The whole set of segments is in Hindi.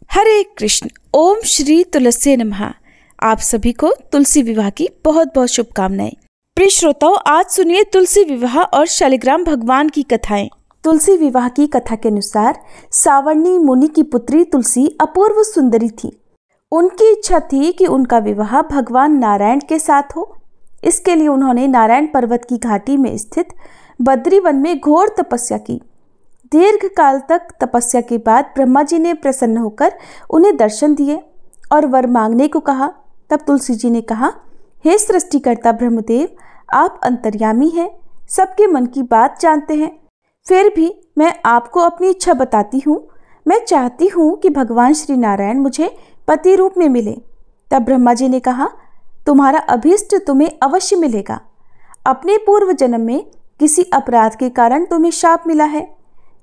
हरे कृष्ण। ओम श्री तुलसी नमः। आप सभी को तुलसी विवाह की बहुत बहुत शुभकामनाएं। प्रिय श्रोताओं, आज सुनिए तुलसी विवाह और शालिग्राम भगवान की कथाएं। तुलसी विवाह की कथा के अनुसार सावर्णी मुनि की पुत्री तुलसी अपूर्व सुंदरी थी। उनकी इच्छा थी कि उनका विवाह भगवान नारायण के साथ हो। इसके लिए उन्होंने नारायण पर्वत की घाटी में स्थित बद्री वन में घोर तपस्या की। दीर्घ काल तक तपस्या के बाद ब्रह्मा जी ने प्रसन्न होकर उन्हें दर्शन दिए और वर मांगने को कहा। तब तुलसी जी ने कहा, हे सृष्टिकर्ता ब्रह्मदेव, आप अंतर्यामी हैं, सबके मन की बात जानते हैं। फिर भी मैं आपको अपनी इच्छा बताती हूँ। मैं चाहती हूँ कि भगवान श्री नारायण मुझे पति रूप में मिले। तब ब्रह्मा जी ने कहा, तुम्हारा अभीष्ट तुम्हें अवश्य मिलेगा। अपने पूर्व जन्म में किसी अपराध के कारण तुम्हें शाप मिला है।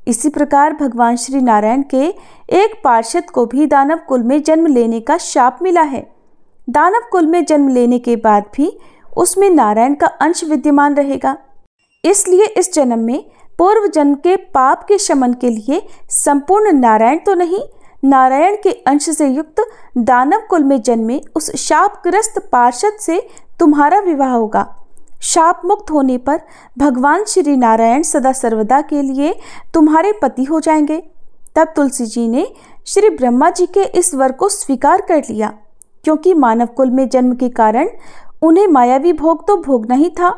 इसी प्रकार भगवान श्री नारायण के एक पार्षद को भी दानव कुल में जन्म लेने का शाप मिला है। दानव कुल में जन्म लेने के बाद भी उसमें नारायण का अंश विद्यमान रहेगा। इसलिए इस जन्म में पूर्व जन्म के पाप के शमन के लिए संपूर्ण नारायण तो नहीं, नारायण के अंश से युक्त दानव कुल में जन्मे उस शापग्रस्त पार्षद से तुम्हारा विवाह होगा। शाप मुक्त होने पर भगवान श्री नारायण सदा सर्वदा के लिए तुम्हारे पति हो जाएंगे। तब तुलसी जी ने श्री ब्रह्मा जी के इस वर को स्वीकार कर लिया, क्योंकि मानव कुल में जन्म के कारण उन्हें मायावी भोग तो भोगना ही था।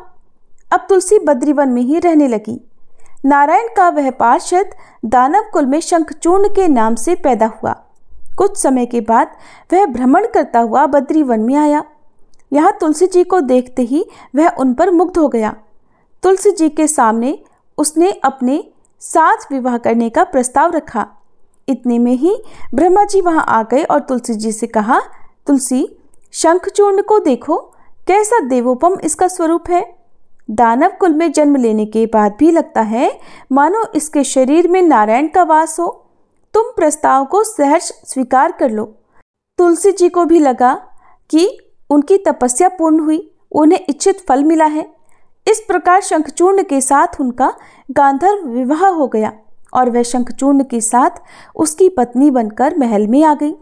अब तुलसी बद्रीवन में ही रहने लगी। नारायण का वह पार्षद दानव कुल में शंखचूर्ण के नाम से पैदा हुआ। कुछ समय के बाद वह भ्रमण करता हुआ बद्रीवन में आया। यहाँ तुलसी जी को देखते ही वह उन पर मुग्ध हो गया। तुलसी जी के सामने उसने अपने साथ विवाह करने का प्रस्ताव रखा। इतने में ही ब्रह्मा जी वहाँ आ गए और तुलसी जी से कहा, तुलसी, शंखचूर्ण को देखो, कैसा देवोपम इसका स्वरूप है। दानव कुल में जन्म लेने के बाद भी लगता है मानो इसके शरीर में नारायण का वास हो। तुम प्रस्ताव को सहर्ष स्वीकार कर लो। तुलसी जी को भी लगा कि उनकी तपस्या पूर्ण हुई, उन्हें इच्छित फल मिला है। इस प्रकार शंखचूर्ण के साथ उनका गांधर्व विवाह हो गया और वह शंखचूर्ण के साथ उसकी पत्नी बनकर महल में आ गई।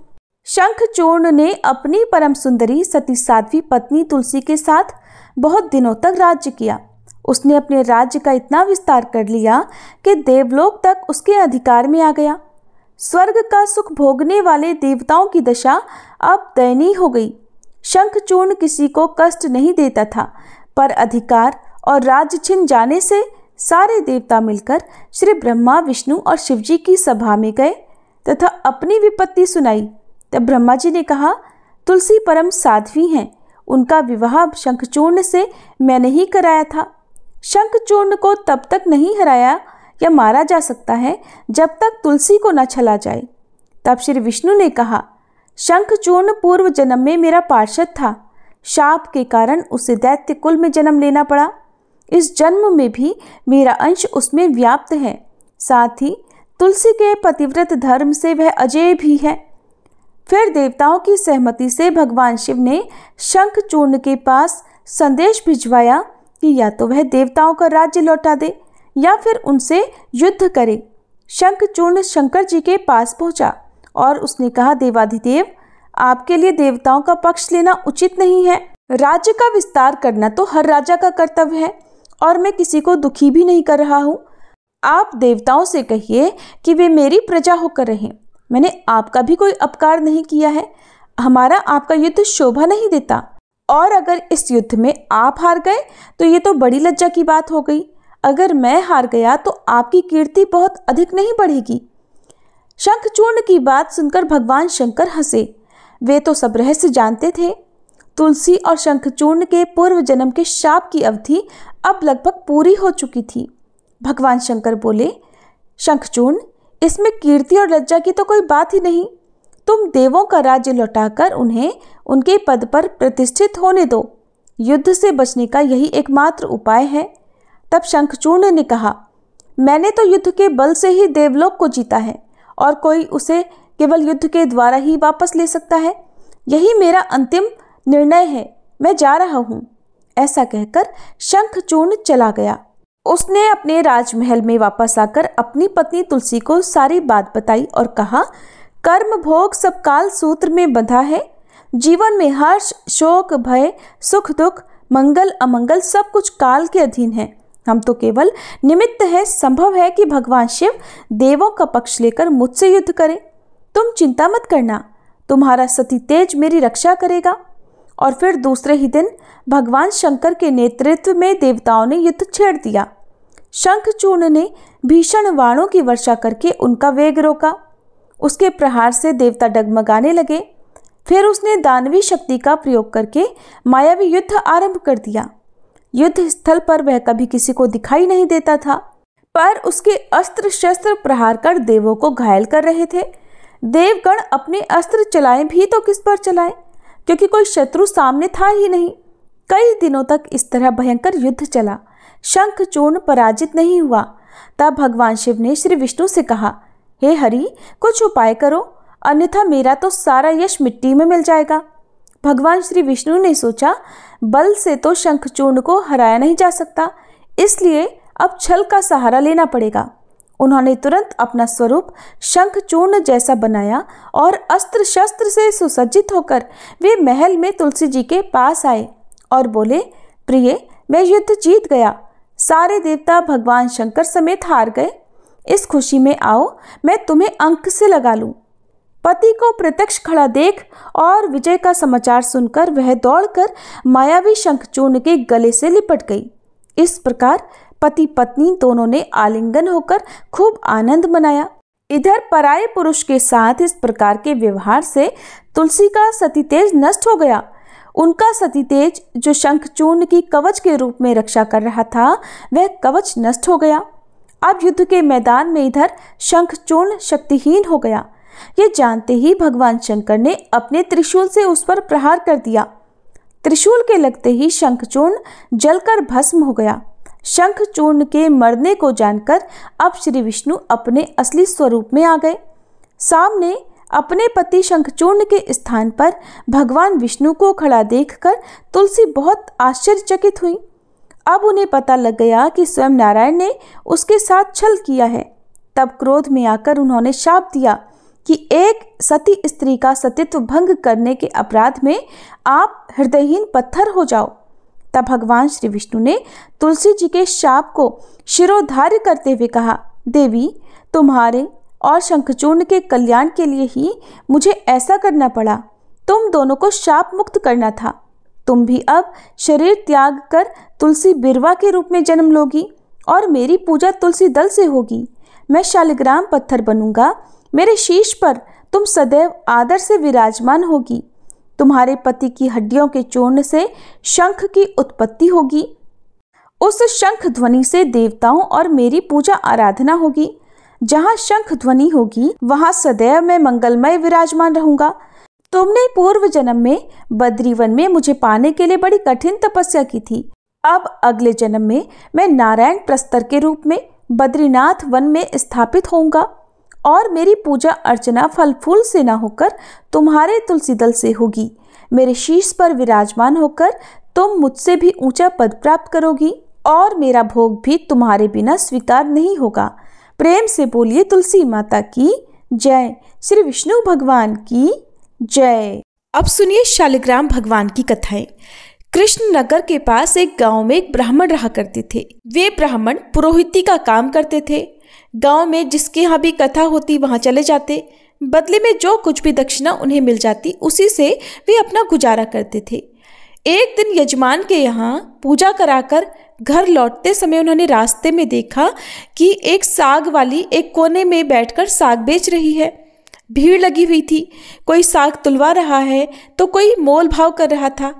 शंखचूर्ण ने अपनी परम सुंदरी सती साध्वी पत्नी तुलसी के साथ बहुत दिनों तक राज्य किया। उसने अपने राज्य का इतना विस्तार कर लिया कि देवलोक तक उसके अधिकार में आ गया। स्वर्ग का सुख भोगने वाले देवताओं की दशा अब दयनीय हो गई। शंखचूर्ण किसी को कष्ट नहीं देता था, पर अधिकार और राज्य छिन जाने से सारे देवता मिलकर श्री ब्रह्मा, विष्णु और शिवजी की सभा में गए तथा अपनी विपत्ति सुनाई। तब ब्रह्मा जी ने कहा, तुलसी परम साध्वी हैं, उनका विवाह शंखचूर्ण से मैंने ही कराया था। शंखचूर्ण को तब तक नहीं हराया या मारा जा सकता है जब तक तुलसी को न छला जाए। तब श्री विष्णु ने कहा, शंखचूर्ण पूर्व जन्म में मेरा पार्षद था। शाप के कारण उसे दैत्य कुल में जन्म लेना पड़ा। इस जन्म में भी मेरा अंश उसमें व्याप्त है। साथ ही तुलसी के पतिव्रत धर्म से वह अजेय भी है। फिर देवताओं की सहमति से भगवान शिव ने शंखचूर्ण के पास संदेश भिजवाया कि या तो वह देवताओं का राज्य लौटा दे या फिर उनसे युद्ध करे। शंखचूर्ण शंकर जी के पास पहुंचा और उसने कहा, देवाधिदेव, आपके लिए देवताओं का पक्ष लेना उचित नहीं है। राज्य का विस्तार करना तो हर राजा का कर्तव्य है और मैं किसी को दुखी भी नहीं कर रहा हूँ। आप देवताओं से कहिए कि वे मेरी प्रजा होकर रहें। मैंने आपका भी कोई अपकार नहीं किया है। हमारा आपका युद्ध शोभा नहीं देता, और अगर इस युद्ध में आप हार गए तो ये तो बड़ी लज्जा की बात हो गई। अगर मैं हार गया तो आपकी कीर्ति बहुत अधिक नहीं बढ़ेगी। शंखचूर्ण की बात सुनकर भगवान शंकर हंसे। वे तो सब रहस्य जानते थे। तुलसी और शंखचूर्ण के पूर्व जन्म के शाप की अवधि अब लगभग पूरी हो चुकी थी। भगवान शंकर बोले, शंखचूर्ण, इसमें कीर्ति और लज्जा की तो कोई बात ही नहीं। तुम देवों का राज्य लौटाकर उन्हें उनके पद पर प्रतिष्ठित होने दो। युद्ध से बचने का यही एकमात्र उपाय है। तब शंखचूर्ण ने कहा, मैंने तो युद्ध के बल से ही देवलोक को जीता है और कोई उसे केवल युद्ध के द्वारा ही वापस ले सकता है। यही मेरा अंतिम निर्णय है। मैं जा रहा हूँ। ऐसा कहकर शंखचूर्ण चला गया। उसने अपने राजमहल में वापस आकर अपनी पत्नी तुलसी को सारी बात बताई और कहा, कर्म भोग सब काल सूत्र में बंधा है। जीवन में हर्ष, शोक, भय, सुख, दुख, मंगल, अमंगल सब कुछ काल के अधीन है। हम तो केवल निमित्त है। संभव है कि भगवान शिव देवों का पक्ष लेकर मुझसे युद्ध करे। तुम चिंता मत करना, तुम्हारा सती तेज मेरी रक्षा करेगा। और फिर दूसरे ही दिन भगवान शंकर के नेतृत्व में देवताओं ने युद्ध छेड़ दिया। शंखचूर्ण ने भीषण बाणों की वर्षा करके उनका वेग रोका। उसके प्रहार से देवता डगमगाने लगे। फिर उसने दानवी शक्ति का प्रयोग करके मायावी युद्ध आरंभ कर दिया। युद्ध स्थल पर वह कभी किसी को दिखाई नहीं देता था, पर उसके अस्त्र शस्त्र प्रहार कर देवों को घायल कर रहे थे। देवगण अपने अस्त्र चलाएं भी तो किस पर चलाएं, क्योंकि कोई शत्रु सामने था ही नहीं। कई दिनों तक इस तरह भयंकर युद्ध चला। शंखचूर्ण पराजित नहीं हुआ। तब भगवान शिव ने श्री विष्णु से कहा, हे हरि, कुछ उपाय करो, अन्यथा मेरा तो सारा यश मिट्टी में मिल जाएगा। भगवान श्री विष्णु ने सोचा, बल से तो शंखचूर्ण को हराया नहीं जा सकता, इसलिए अब छल का सहारा लेना पड़ेगा। उन्होंने तुरंत अपना स्वरूप शंखचूर्ण जैसा बनाया और अस्त्र शस्त्र से सुसज्जित होकर वे महल में तुलसी जी के पास आए और बोले, प्रिय, मैं युद्ध जीत गया। सारे देवता भगवान शंकर समेत हार गए। इस खुशी में आओ, मैं तुम्हें अंक से लगा लूं। पति को प्रत्यक्ष खड़ा देख और विजय का समाचार सुनकर वह दौड़कर मायावी शंखचूर्ण के गले से लिपट गई। इस प्रकार पति पत्नी दोनों ने आलिंगन होकर खूब आनंद मनाया। इधर पराये पुरुष के साथ इस प्रकार के व्यवहार से तुलसी का सती तेज नष्ट हो गया। उनका सती तेज जो शंखचूर्ण की कवच के रूप में रक्षा कर रहा था, वह कवच नष्ट हो गया। अब युद्ध के मैदान में इधर शंखचूर्ण शक्तिहीन हो गया। ये जानते ही भगवान शंकर ने अपने त्रिशूल से उस पर प्रहार कर दिया। त्रिशूल के लगते ही शंखचूर्ण जलकर भस्म हो गया। शंखचूर्ण के मरने को जानकर अब श्री विष्णु अपने असली स्वरूप में आ गए। सामने अपने पति शंखचूर्ण के स्थान पर भगवान विष्णु को खड़ा देखकर तुलसी बहुत आश्चर्यचकित हुई। अब उन्हें पता लग गया कि स्वयं नारायण ने उसके साथ छल किया है। तब क्रोध में आकर उन्होंने शाप दिया कि एक सती स्त्री का सतीत्व भंग करने के अपराध में आप हृदयहीन पत्थर हो जाओ। तब भगवान श्री विष्णु ने तुलसी जी के शाप को शिरोधार्य करते हुए कहा, देवी, तुम्हारे और शंखचूर्ण के कल्याण के लिए ही मुझे ऐसा करना पड़ा। तुम दोनों को शाप मुक्त करना था। तुम भी अब शरीर त्याग कर तुलसी बिरवा के रूप में जन्म लोगी और मेरी पूजा तुलसी दल से होगी। मैं शालिग्राम पत्थर बनूंगा। मेरे शीश पर तुम सदैव आदर से विराजमान होगी। तुम्हारे पति की हड्डियों के चूर्ण से शंख की उत्पत्ति होगी। उस शंख ध्वनि से देवताओं और मेरी पूजा आराधना होगी। जहाँ शंख ध्वनि होगी वहाँ सदैव मैं मंगलमय विराजमान रहूंगा। तुमने पूर्व जन्म में बद्रीवन में मुझे पाने के लिए बड़ी कठिन तपस्या की थी। अब अगले जन्म में मैं नारायण प्रस्तर के रूप में बद्रीनाथ वन में स्थापित होऊंगा और मेरी पूजा अर्चना फल फूल से न होकर तुम्हारे तुलसी दल से होगी। मेरे शीश पर विराजमान होकर तुम मुझसे भी ऊंचा पद प्राप्त करोगी और मेरा भोग भी तुम्हारे बिना स्वीकार नहीं होगा। प्रेम से बोलिए तुलसी माता की जय। श्री विष्णु भगवान की जय। अब सुनिए शालिग्राम भगवान की कथाएं। कृष्णनगर के पास एक गांव में एक ब्राह्मण रहा करते थे। वे ब्राह्मण पुरोहिती का काम करते थे। गांव में जिसके यहाँ भी कथा होती वहां चले जाते। बदले में जो कुछ भी दक्षिणा उन्हें मिल जाती उसी से वे अपना गुजारा करते थे। एक दिन यजमान के यहाँ पूजा कराकर घर लौटते समय उन्होंने रास्ते में देखा कि एक साग वाली एक कोने में बैठकर साग बेच रही है। भीड़ लगी हुई थी। कोई साग तुलवा रहा है तो कोई मोल भाव कर रहा था।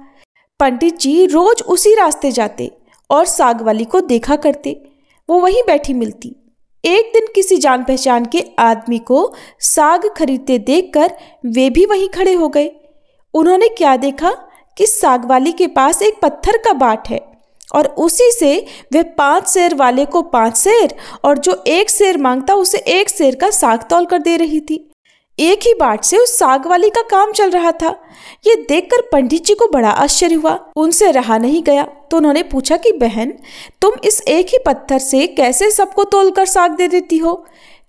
पंडित जी रोज उसी रास्ते जाते और साग वाली को देखा करते। वो वहीं बैठी मिलती। एक दिन किसी जान पहचान के आदमी को साग खरीदते देखकर वे भी वहीं खड़े हो गए। उन्होंने क्या देखा कि साग वाली के पास एक पत्थर का बाट है और उसी से वह 5 सेर वाले को 5 सेर और जो 1 सेर मांगता उसे 1 सेर का साग तौल कर दे रही थी। एक ही बाट से उस साग वाली का काम चल रहा था। ये देखकर पंडित जी को बड़ा आश्चर्य हुआ। उनसे रहा नहीं गया तो उन्होंने पूछा कि बहन, तुम इस एक ही पत्थर से कैसे सबको तोलकर साग दे देती हो?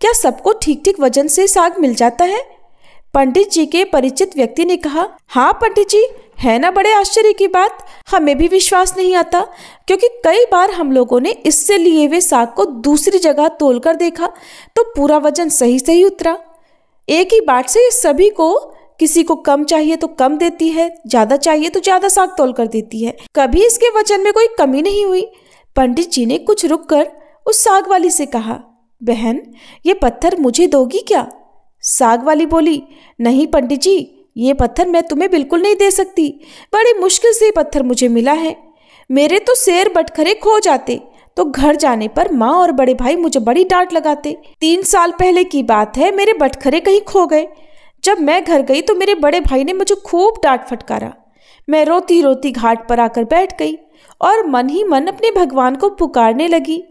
क्या सबको ठीक ठीक वजन से साग मिल जाता है? पंडित जी के परिचित व्यक्ति ने कहा, हाँ पंडित जी, है ना बड़े आश्चर्य की बात। हमें भी विश्वास नहीं आता, क्योंकि कई बार हम लोगों ने इससे लिए हुए साग को दूसरी जगह तोलकर देखा तो पूरा वजन सही सही उतरा। एक ही बाट से सभी को, किसी को कम चाहिए तो कम देती है, ज्यादा चाहिए तो ज्यादा साग तोल कर देती है, कभी इसके वजन में कोई कमी नहीं हुई। पंडित जी ने कुछ रुककर उस साग वाली से कहा, बहन ये पत्थर मुझे दोगी क्या? साग वाली बोली, नहीं पंडित जी, ये पत्थर मैं तुम्हें बिल्कुल नहीं दे सकती। बड़ी मुश्किल से ये पत्थर मुझे मिला है। मेरे तो सेर बटखरे खो जाते तो घर जाने पर माँ और बड़े भाई मुझे बड़ी डांट लगाते। 3 साल पहले की बात है, मेरे बटखरे कहीं खो गए। जब मैं घर गई तो मेरे बड़े भाई ने मुझे खूब डांट फटकारा। मैं रोती रोती घाट पर आकर बैठ गई और मन ही मन अपने भगवान को पुकारने लगी।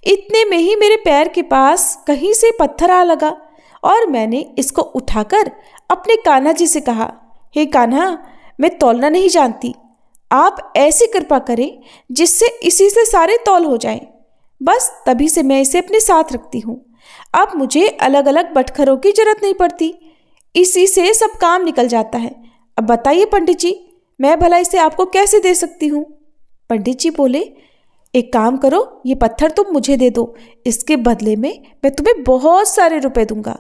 इतने में ही मेरे पैर के पास कहीं से पत्थर आ लगा और मैंने इसको उठाकर अपने कान्हा जी से कहा, हे कान्हा, मैं तौलना नहीं जानती, आप ऐसी कृपा करें जिससे इसी से सारे तौल हो जाएं। बस तभी से मैं इसे अपने साथ रखती हूँ। अब मुझे अलग अलग बटखरों की जरूरत नहीं पड़ती, इसी से सब काम निकल जाता है। अब बताइए पंडित जी, मैं भला इसे आपको कैसे दे सकती हूँ? पंडित जी बोले, एक काम करो, ये पत्थर तुम मुझे दे दो, इसके बदले में मैं तुम्हें बहुत सारे रुपए दूंगा।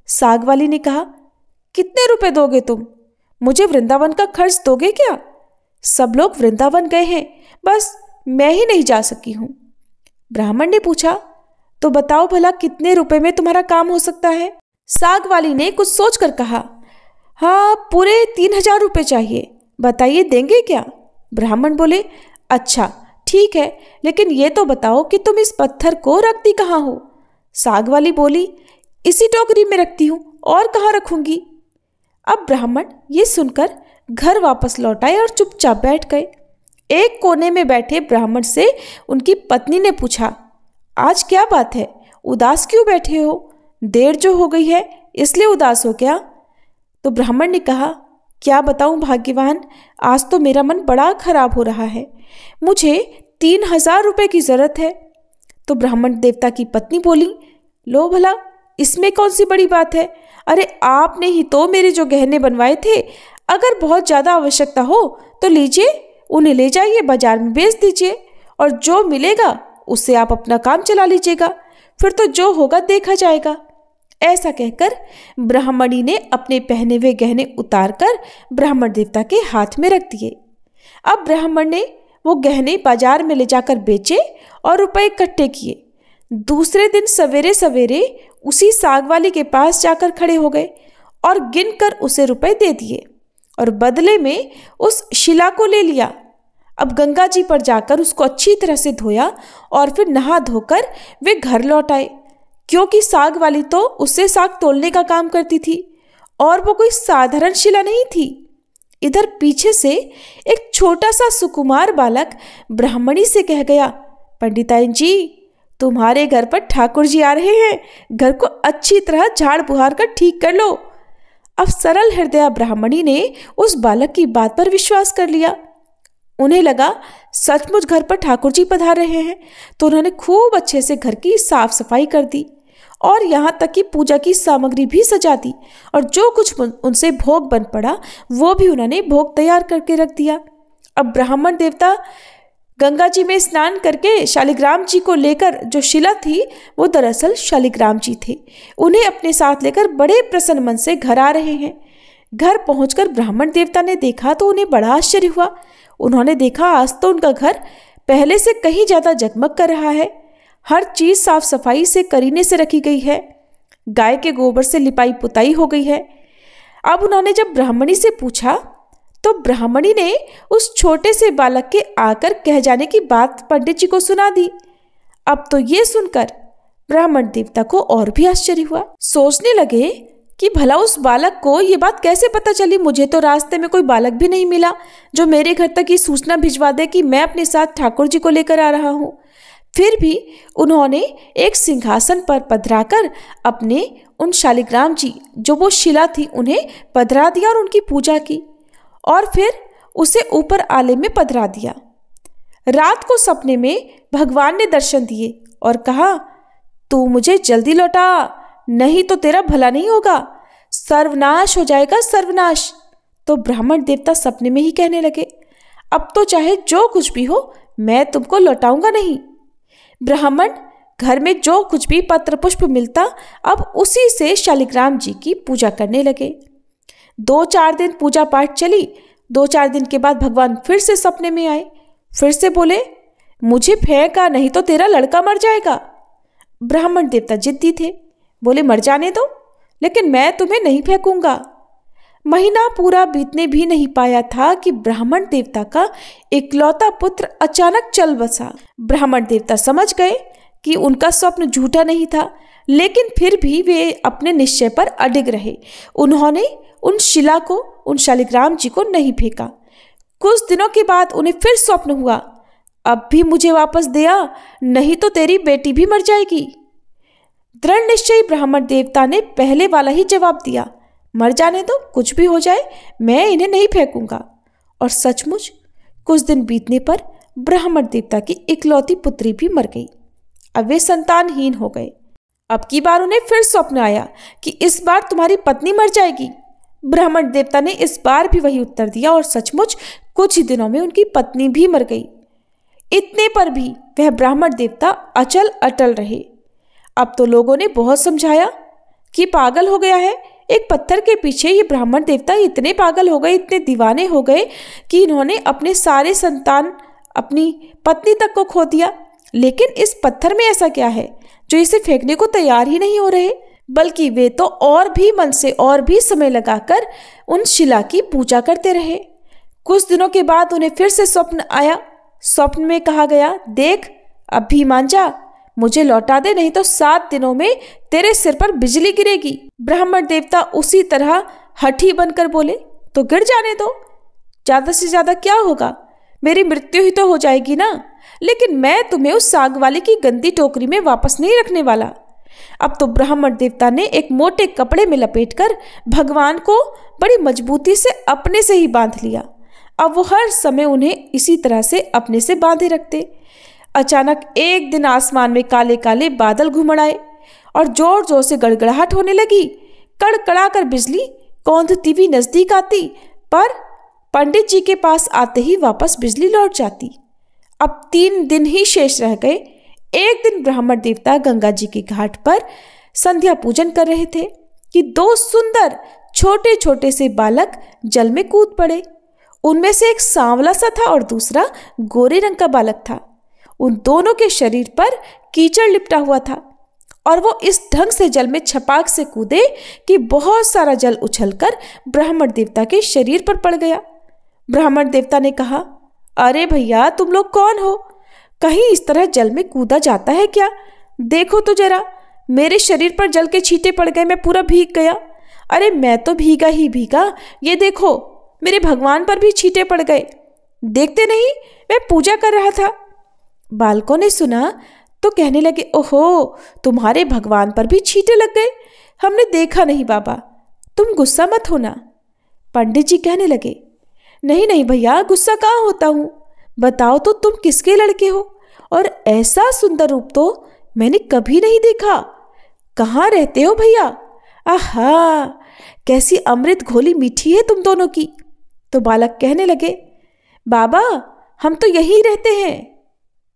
साग वाली ने कहा, कितने रुपए दोगे तुम? मुझे वृंदावन का खर्च दोगे क्या? सब लोग वृंदावन गए हैं, बस मैं ही नहीं जा सकी हूं। ब्राह्मण ने पूछा, तो बताओ भला कितने रुपए में तुम्हारा काम हो सकता है? साग वाली ने कुछ सोचकर कहा, हाँ, पूरे 3000 रुपये चाहिए, बताइए देंगे क्या? ब्राह्मण बोले, अच्छा ठीक है, लेकिन ये तो बताओ कि तुम इस पत्थर को रखती कहाँ हो? साग वाली बोली, इसी टोकरी में रखती हूँ, और कहाँ रखूंगी? अब ब्राह्मण ये सुनकर घर वापस लौट आए और चुपचाप बैठ गए। एक कोने में बैठे ब्राह्मण से उनकी पत्नी ने पूछा, आज क्या बात है, उदास क्यों बैठे हो? देर जो हो गई है इसलिए उदास हो क्या? तो ब्राह्मण ने कहा, क्या बताऊं भाग्यवान, आज तो मेरा मन बड़ा खराब हो रहा है, मुझे 3000 रुपये की जरूरत है। तो ब्राह्मण देवता की पत्नी बोली, लो भला, इसमें कौन सी बड़ी बात है? अरे आपने ही तो मेरे जो गहने बनवाए थे, अगर बहुत ज़्यादा आवश्यकता हो तो लीजिए, उन्हें ले जाइए, बाजार में बेच दीजिए, और जो मिलेगा उससे आप अपना काम चला लीजिएगा, फिर तो जो होगा देखा जाएगा। ऐसा कहकर ब्राह्मणी ने अपने पहने हुए गहने उतारकर ब्राह्मण देवता के हाथ में रख दिए। अब ब्राह्मण ने वो गहने बाजार में ले जाकर बेचे और रुपए इकट्ठे किए। दूसरे दिन सवेरे सवेरे उसी साग वाली के पास जाकर खड़े हो गए और गिनकर उसे रुपए दे दिए और बदले में उस शिला को ले लिया। अब गंगा जी पर जाकर उसको अच्छी तरह से धोया और फिर नहा धोकर वे घर लौट आए, क्योंकि साग वाली तो उससे साग तोलने का काम करती थी और वो कोई साधारण शिला नहीं थी। इधर पीछे से एक छोटा सा सुकुमार बालक ब्राह्मणी से कह गया, पंडिताइन जी, तुम्हारे घर पर ठाकुर जी आ रहे हैं, घर को अच्छी तरह झाड़ बुहार कर ठीक कर लो। अब सरल हृदय ब्राह्मणी ने उस बालक की बात पर विश्वास कर लिया। उन्हें लगा सचमुच घर पर ठाकुर जी पधार रहे हैं, तो उन्होंने खूब अच्छे से घर की साफ सफाई कर दी और यहाँ तक कि पूजा की सामग्री भी सजा दी, और जो कुछ उनसे भोग बन पड़ा वो भी उन्होंने भोग तैयार करके रख दिया। अब ब्राह्मण देवता गंगा जी में स्नान करके शालिग्राम जी को लेकर, जो शिला थी वो दरअसल शालिग्राम जी थे, उन्हें अपने साथ लेकर बड़े प्रसन्न मन से घर आ रहे हैं। घर पहुंचकर ब्राह्मण देवता ने देखा तो उन्हें बड़ा आश्चर्य हुआ। उन्होंने देखा आज तो उनका घर पहले से कहीं ज़्यादा जगमग कर रहा है, हर चीज़ साफ सफाई से करीने से रखी गई है, गाय के गोबर से लिपाई पुताई हो गई है। अब उन्होंने जब ब्राह्मणी से पूछा तो ब्राह्मणी ने उस छोटे से बालक के आकर कह जाने की बात पंडित जी को सुना दी। अब तो ये सुनकर ब्राह्मण देवता को और भी आश्चर्य हुआ। सोचने लगे कि भला उस बालक को ये बात कैसे पता चली। मुझे तो रास्ते में कोई बालक भी नहीं मिला जो मेरे घर तक ये सूचना भिजवा दे कि मैं अपने साथ ठाकुर जी को लेकर आ रहा हूँ। फिर भी उन्होंने एक सिंहासन पर पधराकर अपने उन शालिग्राम जी, जो वो शिला थी, उन्हें पधरा दिया और उनकी पूजा की, और फिर उसे ऊपर आले में पधरा दिया। रात को सपने में भगवान ने दर्शन दिए और कहा, तू मुझे जल्दी लौटा, नहीं तो तेरा भला नहीं होगा। सर्वनाश हो जाएगा, सर्वनाश। तो ब्राह्मण देवता सपने में ही कहने लगे, अब तो चाहे जो कुछ भी हो मैं तुमको लौटाऊंगा नहीं। ब्राह्मण घर में जो कुछ भी पत्र पुष्प मिलता अब उसी से शालिग्राम जी की पूजा करने लगे। 2-4 दिन पूजा पाठ चली। 2-4 दिन के बाद भगवान फिर से सपने में आए। फिर से बोले, मुझे फेंका नहीं तो तेरा लड़का मर जाएगा। ब्राह्मण देवता जिद्दी थे, बोले मर जाने दो, लेकिन मैं तुम्हें नहीं फेंकूंगा। महीना पूरा बीतने भी नहीं पाया था कि ब्राह्मण देवता का इकलौता पुत्र अचानक चल बसा। ब्राह्मण देवता समझ गए कि उनका स्वप्न झूठा नहीं था, लेकिन फिर भी वे अपने निश्चय पर अडिग रहे। उन्होंने उन शिला को, उन शालिग्राम जी को नहीं फेंका। कुछ दिनों के बाद उन्हें फिर स्वप्न हुआ, अब भी मुझे वापस दे आ, नहीं तो तेरी बेटी भी मर जाएगी। दृढ़ निश्चयी ब्राह्मण देवता ने पहले वाला ही जवाब दिया, मर जाने दो, कुछ भी हो जाए, मैं इन्हें नहीं फेंकूंगा। और सचमुच कुछ दिन बीतने पर ब्राह्मण देवता की इकलौती पुत्री भी मर गई। अब वे संतानहीन हो गए। अब की बार उन्हें फिर स्वप्न आया कि इस बार तुम्हारी पत्नी मर जाएगी। ब्राह्मण देवता ने इस बार भी वही उत्तर दिया और सचमुच कुछ ही दिनों में उनकी पत्नी भी मर गई। इतने पर भी वह ब्राह्मण देवता अचल अटल रहे। अब तो लोगों ने बहुत समझाया कि पागल हो गया है। एक पत्थर के पीछे ये ब्राह्मण देवता इतने पागल हो गए, इतने दीवाने हो गए कि इन्होंने अपने सारे संतान, अपनी पत्नी तक को खो दिया। लेकिन इस पत्थर में ऐसा क्या है जो इसे फेंकने को तैयार ही नहीं हो रहे, बल्कि वे तो और भी मन से और भी समय लगाकर उन शिला की पूजा करते रहे। कुछ दिनों के बाद उन्हें फिर से स्वप्न आया। स्वप्न में कहा गया, देख अब भी मान जा, मुझे लौटा दे, नहीं तो 7 दिनों में तेरे सिर पर बिजली गिरेगी। ब्राह्मण देवता उसी तरह हठी बनकर बोले, तो गिर जाने दो, ज्यादा से ज्यादा क्या होगा, मेरी मृत्यु ही तो हो जाएगी ना। लेकिन मैं तुम्हें उस साग वाले की गंदी टोकरी में वापस नहीं रखने वाला। अब तो ब्राह्मण देवता ने एक मोटे कपड़े में लपेटकर भगवान को बड़ी मजबूती से अपने से ही बांध लिया। अब वो हर समय उन्हें इसी तरह से अपने से बांधे रखते। अचानक एक दिन आसमान में काले काले बादल घुमड़ आए और जोर जोर से गड़गड़ाहट होने लगी। कड़कड़ा कर बिजली कौंधती हुई नजदीक आती, पर पंडित जी के पास आते ही वापस बिजली लौट जाती। अब 3 दिन ही शेष रह गए। एक दिन ब्राह्मण देवता गंगा जी के घाट पर संध्या पूजन कर रहे थे कि 2 सुंदर छोटे छोटे से बालक जल में कूद पड़े। उनमें से एक सांवला सा था और दूसरा गोरे रंग का बालक था। उन दोनों के शरीर पर कीचड़ लिपटा हुआ था और वो इस ढंग से जल में छपाक से कूदे कि बहुत सारा जल उछलकर ब्राह्मण देवता के शरीर पर पड़ गया। ब्राह्मण देवता ने कहा, अरे भैया तुम लोग कौन हो, कहीं इस तरह जल में कूदा जाता है क्या? देखो तो जरा, मेरे शरीर पर जल के छींटे पड़ गए, मैं पूरा भीग गया। अरे मैं तो भीगा ही भीगा, ये देखो मेरे भगवान पर भी छींटे पड़ गए, देखते नहीं मैं पूजा कर रहा था। बालकों ने सुना तो कहने लगे, ओहो तुम्हारे भगवान पर भी छींटे लग गए, हमने देखा नहीं बाबा, तुम गुस्सा मत होना। पंडित जी कहने लगे, नहीं नहीं भैया, गुस्सा कहाँ होता हूँ, बताओ तो तुम किसके लड़के हो, और ऐसा सुंदर रूप तो मैंने कभी नहीं देखा, कहाँ रहते हो भैया? आहा कैसी अमृत घोली मीठी है तुम दोनों की। तो बालक कहने लगे, बाबा हम तो यहीं रहते हैं।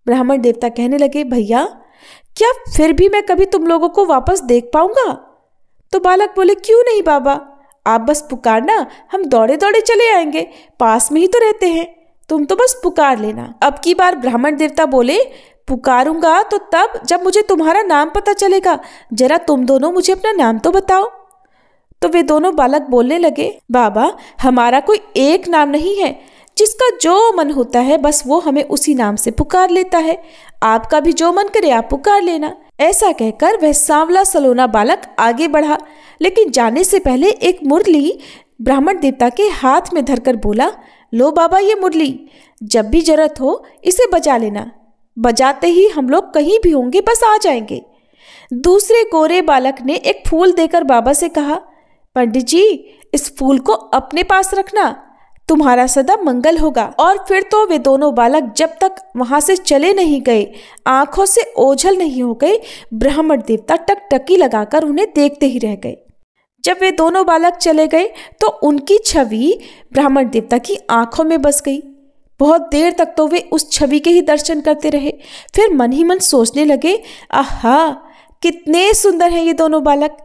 ब्राह्मण देवता कहने लगे, भैया क्या फिर भी मैं कभी तुम लोगों को वापस देख पाऊंगा? तो बालक बोले, क्यों नहीं बाबा, आप बस पुकारना, हम दौड़े दौड़े चले आएंगे, पास में ही तो रहते हैं, तुम तो बस पुकार लेना। अब की बार ब्राह्मण देवता बोले, पुकारूंगा तो तब जब मुझे तुम्हारा नाम पता चलेगा, जरा तुम दोनों मुझे अपना नाम तो बताओ। तो वे दोनों बालक बोलने लगे, बाबा हमारा कोई एक नाम नहीं है, जिसका जो मन होता है बस वो हमें उसी नाम से पुकार लेता है, आपका भी जो मन करे आप पुकार लेना। ऐसा कहकर वह सांवला सलोना बालक आगे बढ़ा, लेकिन जाने से पहले एक मुरली ब्राह्मण देवता के हाथ में धरकर बोला, लो बाबा ये मुरली, जब भी जरूरत हो इसे बजा लेना, बजाते ही हम लोग कहीं भी होंगे बस आ जाएंगे। दूसरे गोरे बालक ने एक फूल देकर बाबा से कहा, पंडित जी इस फूल को अपने पास रखना, तुम्हारा सदा मंगल होगा। और फिर तो वे दोनों बालक जब तक वहां से चले नहीं गए, आंखों से ओझल नहीं हो गए, ब्राह्मण देवता टकटकी लगाकर उन्हें देखते ही रह गए। जब वे दोनों बालक चले गए तो उनकी छवि ब्राह्मण देवता की आंखों में बस गई। बहुत देर तक तो वे उस छवि के ही दर्शन करते रहे। फिर मन ही मन सोचने लगे, आहा, कितने सुंदर हैं ये दोनों बालक,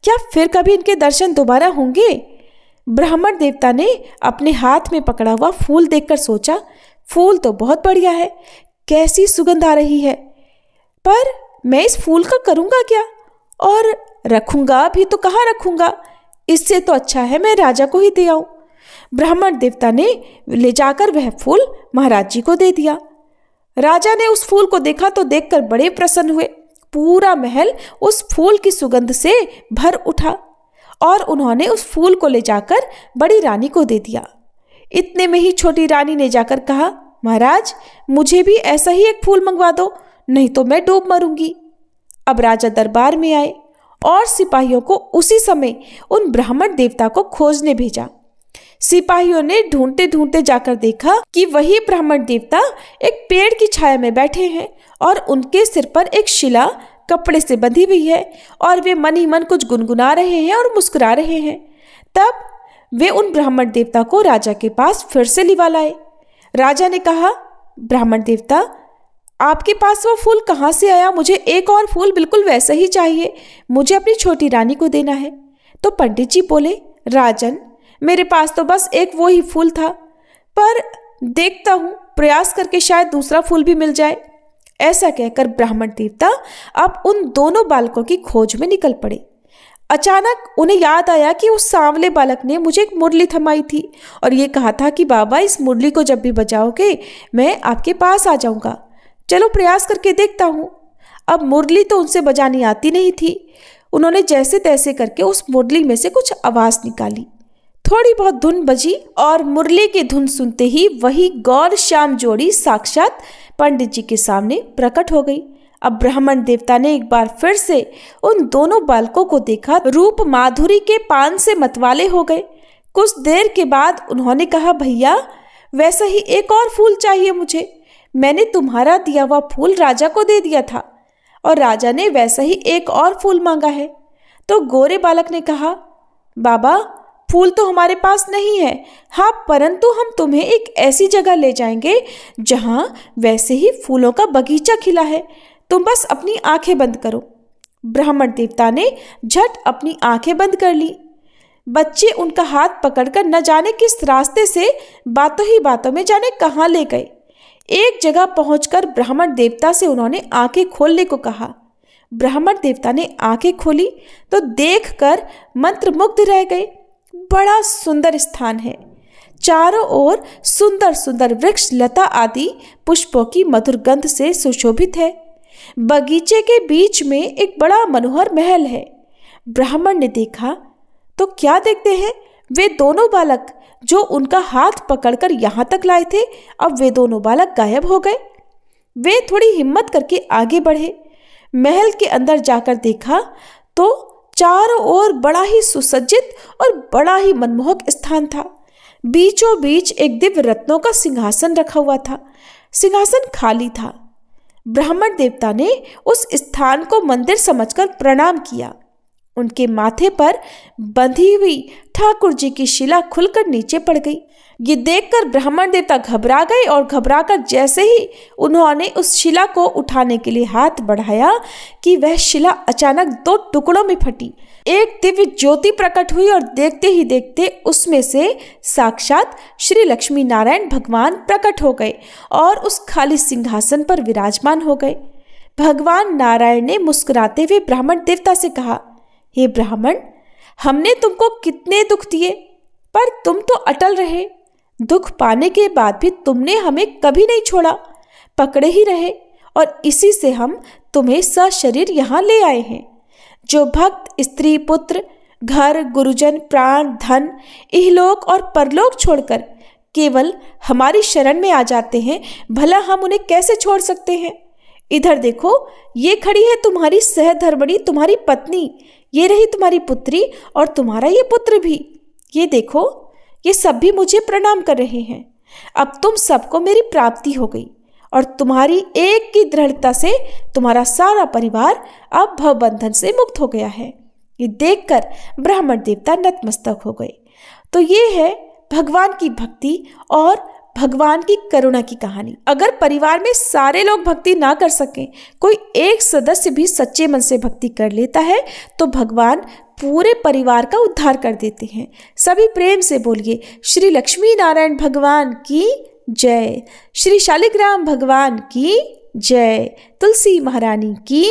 क्या फिर कभी इनके दर्शन दोबारा होंगे? ब्राह्मण देवता ने अपने हाथ में पकड़ा हुआ फूल देखकर सोचा, फूल तो बहुत बढ़िया है, कैसी सुगंध आ रही है, पर मैं इस फूल का करूँगा क्या? और रखूँगा भी तो कहाँ रखूँगा? इससे तो अच्छा है मैं राजा को ही दे आऊँ। ब्राह्मण देवता ने ले जाकर वह फूल महाराज जी को दे दिया। राजा ने उस फूल को देखा तो देखकर बड़े प्रसन्न हुए। पूरा महल उस फूल की सुगंध से भर उठा और उन्होंने उस फूल को ले जाकर बड़ी रानी को दे दिया। इतने में ही छोटी रानी ने जाकर कहा, महाराज, मुझे भी ऐसा ही एक फूल मंगवा दो, नहीं तो मैं डूब मरूंगी। अब राजा दरबार में आए और सिपाहियों को उसी समय उन ब्राह्मण देवता को खोजने भेजा। सिपाहियों ने ढूंढते ढूंढते जाकर देखा कि वही ब्राह्मण देवता एक पेड़ की छाया में बैठे हैं और उनके सिर पर एक शिला कपड़े से बंधी हुई है और वे मन ही मन कुछ गुनगुना रहे हैं और मुस्कुरा रहे हैं। तब वे उन ब्राह्मण देवता को राजा के पास फिर से लिवा लाए। राजा ने कहा, ब्राह्मण देवता, आपके पास वो फूल कहाँ से आया? मुझे एक और फूल बिल्कुल वैसा ही चाहिए, मुझे अपनी छोटी रानी को देना है। तो पंडित जी बोले, राजन, मेरे पास तो बस एक वो ही फूल था, पर देखता हूँ प्रयास करके शायद दूसरा फूल भी मिल जाए। ऐसा कहकर ब्राह्मण देवता अब उन दोनों बालकों की खोज में निकल पड़े। अचानक उन्हें याद आया कि उस सांवले बालक ने मुझे एक मुरली थमाई थी और ये कहा था कि बाबा, इस मुरली को जब भी बजाओगे मैं आपके पास आ जाऊंगा। चलो प्रयास करके देखता हूँ। अब मुरली तो उनसे बजानी आती नहीं थी। उन्होंने जैसे तैसे करके उस मुरली में से कुछ आवाज निकाली। थोड़ी बहुत धुन बजी और मुरली की धुन सुनते ही वही गौर श्याम जोड़ी साक्षात पंडित जी के सामने प्रकट हो गई। अब ब्राह्मण देवता ने एक बार फिर से उन दोनों बालकों को देखा, रूप माधुरी के पान से मतवाले हो गए। कुछ देर के बाद उन्होंने कहा, भैया, वैसा ही एक और फूल चाहिए मुझे। मैंने तुम्हारा दिया हुआ फूल राजा को दे दिया था और राजा ने वैसा ही एक और फूल मांगा है। तो गोरे बालक ने कहा, बाबा, फूल तो हमारे पास नहीं है, हाँ, परंतु हम तुम्हें एक ऐसी जगह ले जाएंगे जहाँ वैसे ही फूलों का बगीचा खिला है, तुम बस अपनी आंखें बंद करो। ब्राह्मण देवता ने झट अपनी आंखें बंद कर ली। बच्चे उनका हाथ पकड़कर न जाने किस रास्ते से बातों ही बातों में जाने कहाँ ले गए। एक जगह पहुंचकर ब्राह्मण देवता से उन्होंने आंखें खोलने को कहा। ब्राह्मण देवता ने आंखें खोली तो देखकर मंत्रमुग्ध रह गए। बड़ा सुंदर स्थान है, चारों ओर सुंदर सुंदर वृक्ष लता आदि पुष्पों की मधुर गंध से सुशोभित है। बगीचे के बीच में एक बड़ा मनोहर महल है। ब्राह्मण ने देखा तो क्या देखते हैं, वे दोनों बालक जो उनका हाथ पकड़कर यहाँ तक लाए थे, अब वे दोनों बालक गायब हो गए। वे थोड़ी हिम्मत करके आगे बढ़े। महल के अंदर जाकर देखा तो चारों ओर बड़ा ही सुसज्जित और बड़ा ही मनमोहक स्थान था। बीचों बीच एक दिव्य रत्नों का सिंहासन रखा हुआ था। सिंहासन खाली था। ब्राह्मण देवता ने उस स्थान को मंदिर समझकर प्रणाम किया। उनके माथे पर बंधी हुई ठाकुर जी की शिला खुलकर नीचे पड़ गई। ये देखकर ब्राह्मण देवता घबरा गए और घबराकर जैसे ही उन्होंने उस शिला को उठाने के लिए हाथ बढ़ाया कि वह शिला अचानक दो टुकड़ों में फटी। एक दिव्य ज्योति प्रकट हुई और देखते ही देखते उसमें से साक्षात श्री लक्ष्मी नारायण भगवान प्रकट हो गए और उस खाली सिंहासन पर विराजमान हो गए। भगवान नारायण ने मुस्कुराते हुए ब्राह्मण देवता से कहा, हे ब्राह्मण, हमने तुमको कितने दुख दिए, पर तुम तो अटल रहे। दुख पाने के बाद भी तुमने हमें कभी नहीं छोड़ा, पकड़े ही रहे, और इसी से हम तुम्हें सशरीर यहाँ ले आए हैं। जो भक्त स्त्री पुत्र घर गुरुजन प्राण धन इहलोक और परलोक छोड़कर केवल हमारी शरण में आ जाते हैं, भला हम उन्हें कैसे छोड़ सकते हैं। इधर देखो, ये खड़ी है तुम्हारी सहधर्मणी, तुम्हारी पत्नी, ये रही तुम्हारी पुत्री और तुम्हारा ये पुत्र भी। ये देखो, ये सब भी मुझे प्रणाम कर रहे हैं। अब तुम सबको मेरी प्राप्ति हो गई और तुम्हारी एक की दृढ़ता से तुम्हारा सारा परिवार अब भवबंधन से मुक्त हो गया है। ये देखकर ब्राह्मण देवता नतमस्तक हो गए। तो ये है भगवान की भक्ति और भगवान की करुणा की कहानी। अगर परिवार में सारे लोग भक्ति ना कर सकें, कोई एक सदस्य भी सच्चे मन से भक्ति कर लेता है, तो भगवान पूरे परिवार का उद्धार कर देते हैं। सभी प्रेम से बोलिए, श्री लक्ष्मी नारायण भगवान की जय, श्री शालिग्राम भगवान की जय, तुलसी महारानी की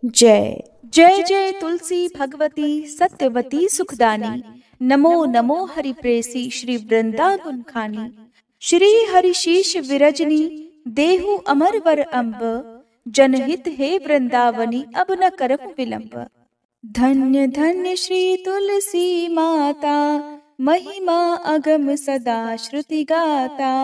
जय। जय जय तुलसी भगवती सत्यवती सुखदानी, नमो नमो हरि प्रेसी श्री वृंदा गुण खानी। श्री हरि शीश विरजनी देहु अमर वर अम्ब, जनहित हे वृंदावनी अब न करहु विलंब। धन्य धन्य श्री तुलसी माता, महिमा अगम सदा श्रुति गाता।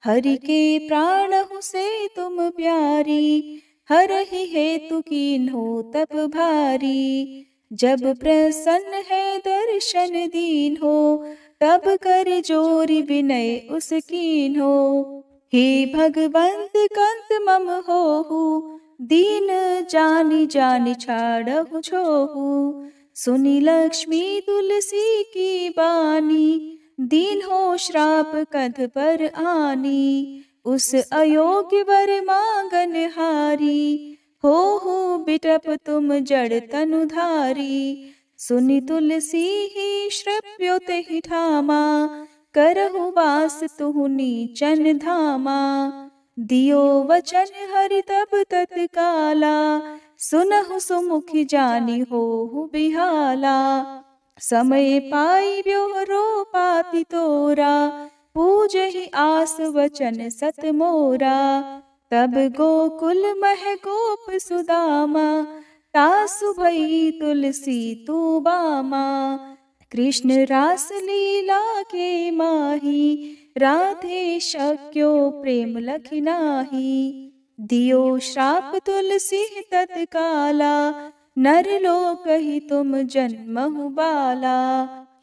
हरि के प्राणहु से तुम प्यारी, हरहि हेतु कीन्हो तप भारी। जब प्रसन्न है दर्शन दीन हो, तब कर जोरी विनय उस कीन्हो। हे भगवंत कंत मम होहु, दीन जानि जानि छाड़हु छोहु। सुनी लक्ष्मी तुलसी की बानी, दीन हो श्राप कध पर आनी। उस अयोग्य वर मांगन हारी, हो बिटप तुम जड़ तनुधारी। सुनि तुलसी ही श्रव्योत ही ठामा, करहु वास तुहु नीचन धामा। दियो वचन हरि तब तत्काला, सुनहु सुमुखि जानि होहु बिहाला। समय पाई ब्योहरो पाति तोरा, पूजहि आस वचन सत मोरा। तब गोकुल मह गोप सुदामा, तासु भई तुलसी तू बामा। कृष्ण रास लीला के माही, राधे शक्यो प्रेम लखि नाही। दियो श्राप तुलसी तत्काला, नर लोक ही तुम जन्महु बाला।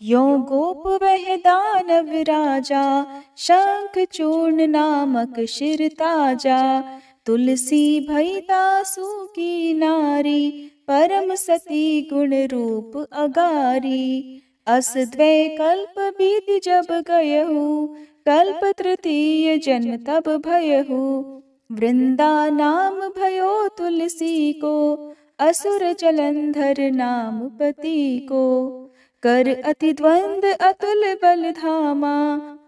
यो गोप वह दानव राजा, शंख चूर्ण नामक शिर ताजा। तुलसी भई दासु की नारी, परम सती गुण रूप अगारी। अस द्वै कल्प बीति जब गयहु, कल्प तृतीय जन्म तब भयहु। वृंदा नाम भयो तुलसी को, असुर जलंधर नाम पति को। कर अति द्वंद अतुल बल धामा,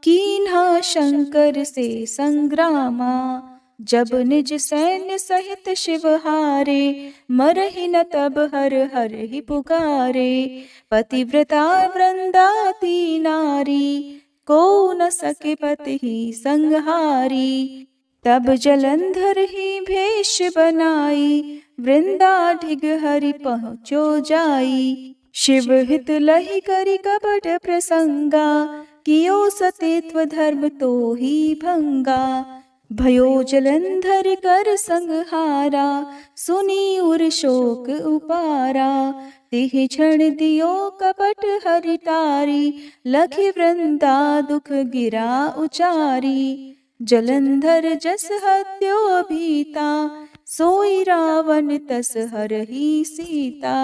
कीन्हा शंकर से संग्रामा। जब निज सैन्य सहित शिव हारे, मरहि न तब हर हर ही पुकारे। पतिव्रता वृंदाती नारी, को न सके पति ही संहारी। तब जलंधर ही भेष बनाई, वृंदा ढिग हरि पहुँचो जाई। शिव हित लहि करि कपट प्रसंगा, कियो सतीत्व धर्म तो ही भंगा। भयो जलंधर कर संहारा, सुनी उर शोक उपारा। तिह क्षण दियो कपट हरि टारी, लखि वृंदा दुख गिरा उचारी। जलंधर जस हत्यो भीता, सोई रावण तस हरहि सीता।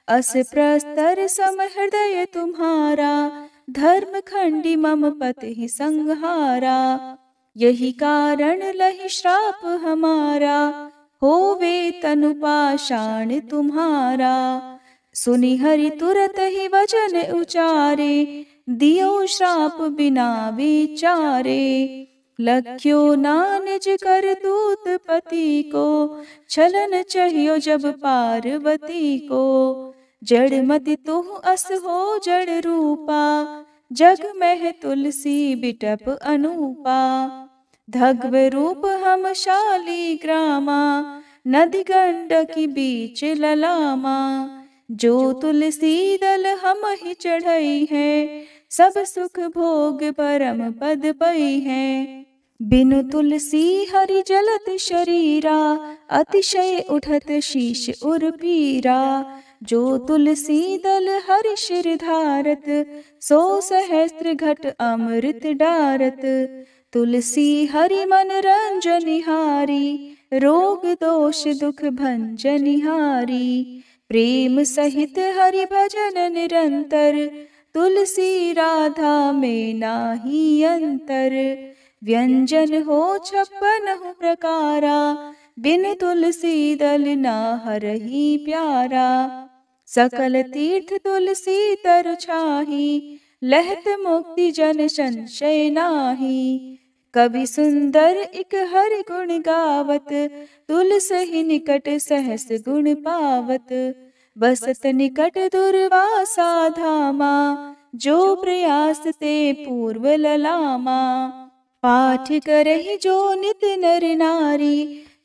अस प्रस्तर सम हृदय तुम्हारा, धर्म खंडी मम पति संहारा। यही कारण लहि श्राप हमारा, होवे तनु पाषाण तुम्हारा। सुनि हरि तुरत ही वचन उचारे, दियो श्राप बिना विचारे। लख्यो ना निज कर दूत पति को, छलन चाहियो जब पार्वती को। जड़ मति तुह अस हो जड़ रूपा, जग में तुलसी बिटप अनूपा। धग्व रूप हम शाली ग्रामा, नदी गंडकी बीच ललामा। जो तुलसी दल हम ही चढ़ई है, सब सुख भोग परम पद पई है। बिनु तुलसी हरि जलत शरीरा, अतिशय उठत शीश उर पीरा। जो तुलसी दल हरि शिर धारत, सो सहस्त्र घट अमृत डारत। तुलसी हरि मन रंजनिहारी, रोग दोष दुख भंजनिहारी। प्रेम सहित हरि भजन निरंतर, तुलसी राधा में नाही अंतर। व्यंजन हो 56 प्रकारा, बिन तुलसी दल ना हरहि प्यारा। सकल तीर्थ तुलसी तरु छाही, लहत मुक्ति जन संशय नाही। कवि सुंदर इक हरि गुण गावत, तुलसी निकट सहस गुण पावत। बसत निकट दुर्वासा धामा, जो प्रयास ते पूर्व ललामा। पाठ करहि जो नित नर नारी,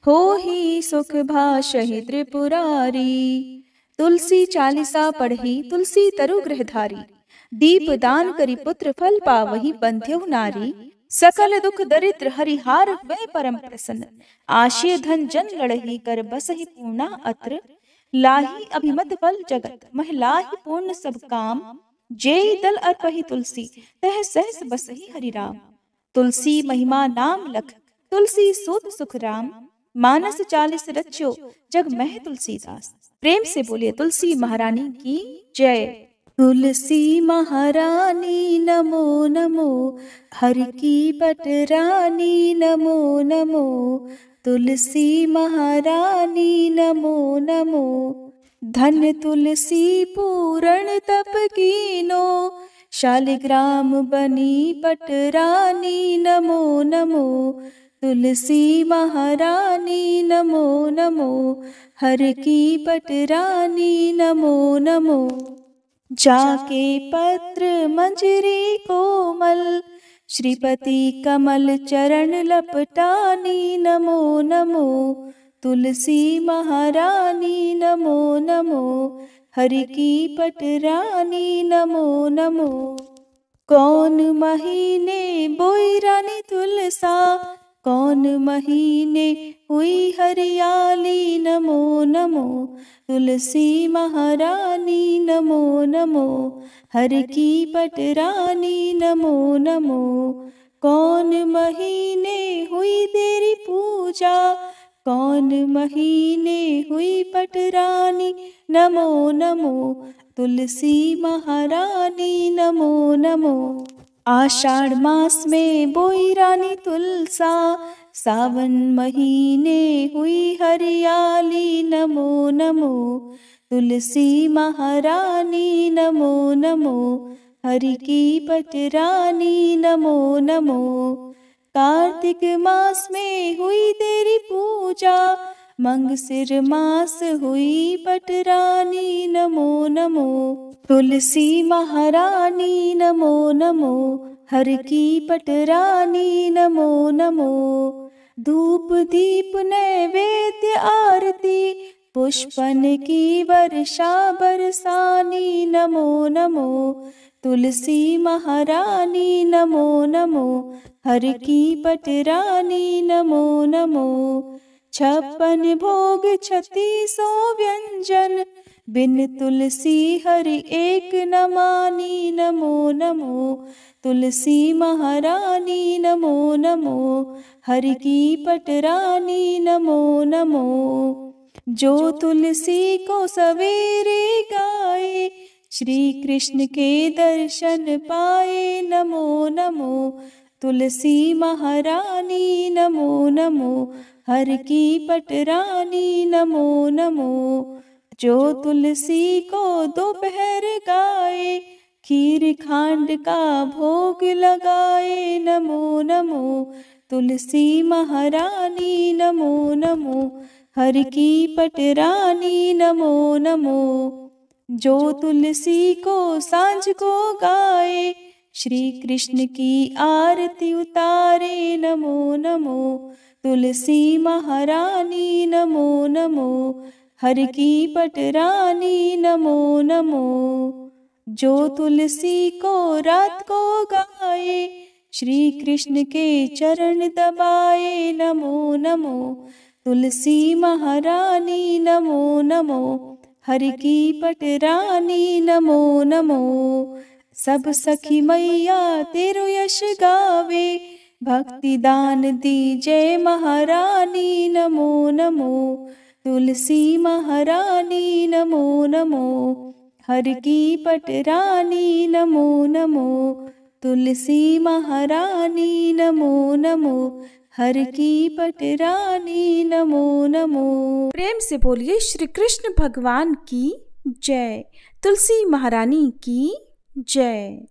होहि सुख भाषहि त्रिपुरारी। तुलसी चालीसा पढ़ी तुलसी तरु गृहधारी, दीप दान करी पुत्र फल पावहि बंध्यहु नारी। सकल दुख दरिद्र हरिहार हुए परम प्रसन्न, आशय धन जन लड़ही कर बसहि पूर्णा अत्र। लाही अभिमत फल जगत महिलाहि पूर्ण सब काम, जेहि दल अर्पहि तुलसी तह सहस बसहि हरि राम। तुलसी महिमा नाम लख, तुलसी सूत सुख राम। मानस 40 रच्यो, जग मह तुलसीदास। प्रेम से बोलिए तुलसी महारानी की जय। तुलसी महारानी नमो नमो, हरि की पटरानी नमो नमो। तुलसी महारानी नमो नमो, धन तुलसी पूरण तप कीनो। शालिग्राम बनी पटरानी नमो नमो। तुलसी महारानी नमो नमो, हर की पटरानी नमो नमो। जाके पत्र मंजरी कोमल, श्रीपति कमल चरण लपटानी नमो नमो। तुलसी महारानी नमो नमो, हरि की पटरानी नमो नमो। कौन महीने बोई रानी तुलसा, कौन महीने हुई हरियाली नमो नमो। तुलसी महारानी नमो नमो, हरि की पटरानी नमो नमो। कौन महीने हुई तेरी पूजा, कौन महीने हुई पटरानी नमो नमो। तुलसी महारानी नमो नमो। आषाढ़ मास में बोई रानी तुलसा, सावन महीने हुई हरियाली नमो नमो। तुलसी महारानी नमो नमो, हरि की पटरानी नमो नमो। कार्तिक मास में हुई तेरी पूजा, मंगसिर मास हुई पटरानी नमो नमो। तुलसी महारानी नमो नमो, हरि की पटरानी नमो नमो। धूप दीप नैवेद्य आरती, पुष्पन की वर्षा बरसानी नमो नमो। तुलसी महारानी नमो नमो, हरि की पटरानी नमो नमो। 56 भोग 36 व्यंजन, बिन तुलसी हरि एक न मानी नमो नमो। तुलसी महारानी नमो नमो, हरि की पटरानी नमो नमो। जो तुलसी को सवेरे गाए, श्री कृष्ण के दर्शन पाए नमो नमो। तुलसी महारानी नमो नमो, हरि की पटरानी नमो नमो। जो तुलसी को दोपहर गाए, खीर खांड का भोग लगाए नमो नमो। तुलसी महारानी नमो नमो, हरि की पटरानी नमो नमो। जो तुलसी को सांझ को गाए, श्री कृष्ण की आरती उतारे नमो नमो। तुलसी महारानी नमो नमो, हरि की पटरानी नमो नमो। जो तुलसी को रात को गाए, श्री कृष्ण के चरण दबाए नमो नमो। तुलसी महारानी नमो नमो, हरि की पटरानी नमो नमो। सब सखी मैया तेरो यश गावे, भक्ति दान दी जय महारानी नमो नमो। तुलसी महारानी नमो नमो, हर की पटरानी नमो नमो। तुलसी महारानी नमो नमो, हर की पटरानी नमो नमो। प्रेम से बोलिए श्री कृष्ण भगवान की जय, तुलसी महारानी की जय।